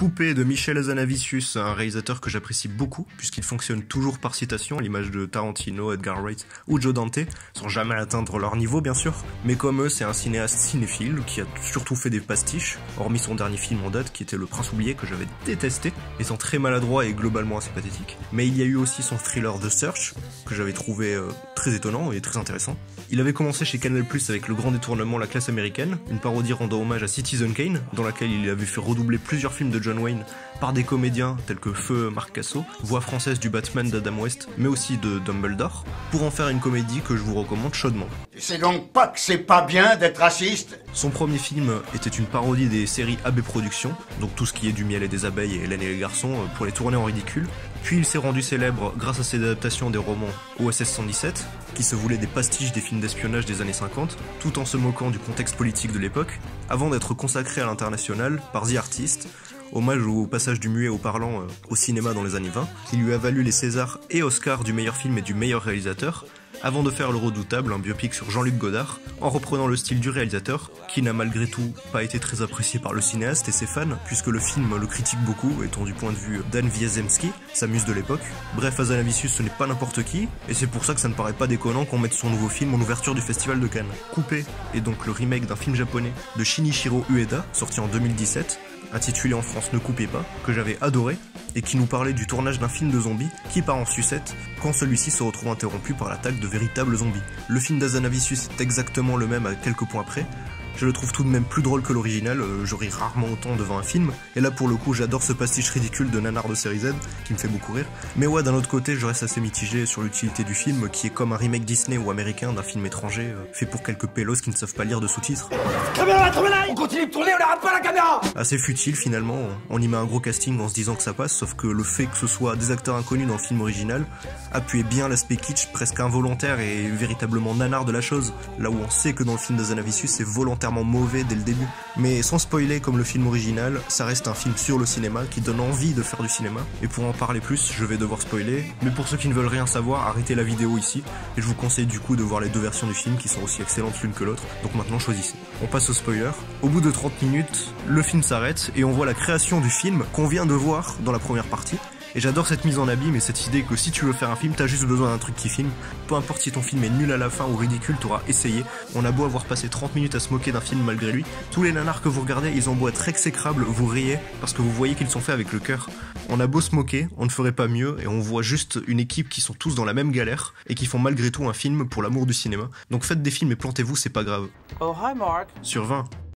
Coupé de Michel Hazanavicius, un réalisateur que j'apprécie beaucoup, puisqu'il fonctionne toujours par citation, à l'image de Tarantino, Edgar Wright ou Joe Dante, sans jamais atteindre leur niveau bien sûr, mais comme eux, c'est un cinéaste cinéphile qui a surtout fait des pastiches, hormis son dernier film en date qui était Le Prince oublié, que j'avais détesté, étant très maladroit et globalement assez pathétique. Mais il y a eu aussi son thriller The Search, que j'avais trouvé très étonnant et très intéressant. Il avait commencé chez Canal+ avec Le Grand Détournement, La Classe Américaine, une parodie rendant hommage à Citizen Kane, dans laquelle il avait fait redoubler plusieurs films de John Wayne par des comédiens tels que Feu Marc Cassot, voix française du Batman d'Adam West, mais aussi de Dumbledore, pour en faire une comédie que je vous recommande chaudement. C'est donc pas que c'est pas bien d'être raciste? Son premier film était une parodie des séries AB Productions, donc tout ce qui est du miel et des abeilles et Hélène et les garçons, pour les tourner en ridicule. Puis il s'est rendu célèbre grâce à ses adaptations des romans OSS 117, qui se voulaient des pastiches des films d'espionnage des années 50, tout en se moquant du contexte politique de l'époque, avant d'être consacré à l'international par The Artist, hommage au passage du muet au parlant au cinéma dans les années 20, qui lui a valu les Césars et Oscars du meilleur film et du meilleur réalisateur, avant de faire Le Redoutable, un biopic sur Jean-Luc Godard, en reprenant le style du réalisateur, qui n'a malgré tout pas été très apprécié par le cinéaste et ses fans, puisque le film le critique beaucoup, étant du point de vue d'Anne Wiazemski, sa muse de l'époque. Bref, Hazanavicius ce n'est pas n'importe qui, et c'est pour ça que ça ne paraît pas déconnant qu'on mette son nouveau film en ouverture du Festival de Cannes. Coupé est donc le remake d'un film japonais de Shinichiro Ueda, sorti en 2017, intitulé en France Ne coupez pas, que j'avais adoré, et qui nous parlait du tournage d'un film de zombies qui part en sucette quand celui-ci se retrouve interrompu par l'attaque de véritables zombies. Le film d'Hazanavicius est exactement le même à quelques points près. Je le trouve tout de même plus drôle que l'original, je ris rarement autant devant un film, et là pour le coup j'adore ce pastiche ridicule de nanar de série Z, qui me fait beaucoup rire. Mais ouais, d'un autre côté je reste assez mitigé sur l'utilité du film, qui est comme un remake Disney ou américain d'un film étranger, fait pour quelques pélos qui ne savent pas lire de sous-titres. Caméra, on continue de tourner, on n'arrête pas la caméra! Assez futile finalement, on y met un gros casting en se disant que ça passe, sauf que le fait que ce soit des acteurs inconnus dans le film original appuyait bien l'aspect kitsch presque involontaire et véritablement nanar de la chose, là où on sait que dans le film d'Hazanavicius c'est volontairement mauvais dès le début. Mais sans spoiler comme le film original, ça reste un film sur le cinéma qui donne envie de faire du cinéma, et pour en parler plus je vais devoir spoiler, mais pour ceux qui ne veulent rien savoir, arrêtez la vidéo ici, et je vous conseille du coup de voir les deux versions du film qui sont aussi excellentes l'une que l'autre, donc maintenant choisissez. On passe au spoiler. Au bout de 30 minutes, le film s'arrête et on voit la création du film qu'on vient de voir dans la première partie. Et j'adore cette mise en abîme et cette idée que si tu veux faire un film, t'as juste besoin d'un truc qui filme. Peu importe si ton film est nul à la fin ou ridicule, t'auras essayé. On a beau avoir passé 30 minutes à se moquer d'un film malgré lui, tous les nanars que vous regardez, ils ont beau être exécrables, vous riez parce que vous voyez qu'ils sont faits avec le cœur. On a beau se moquer, on ne ferait pas mieux et on voit juste une équipe qui sont tous dans la même galère et qui font malgré tout un film pour l'amour du cinéma. Donc faites des films et plantez-vous, c'est pas grave. Oh hi Mark. Sur 20.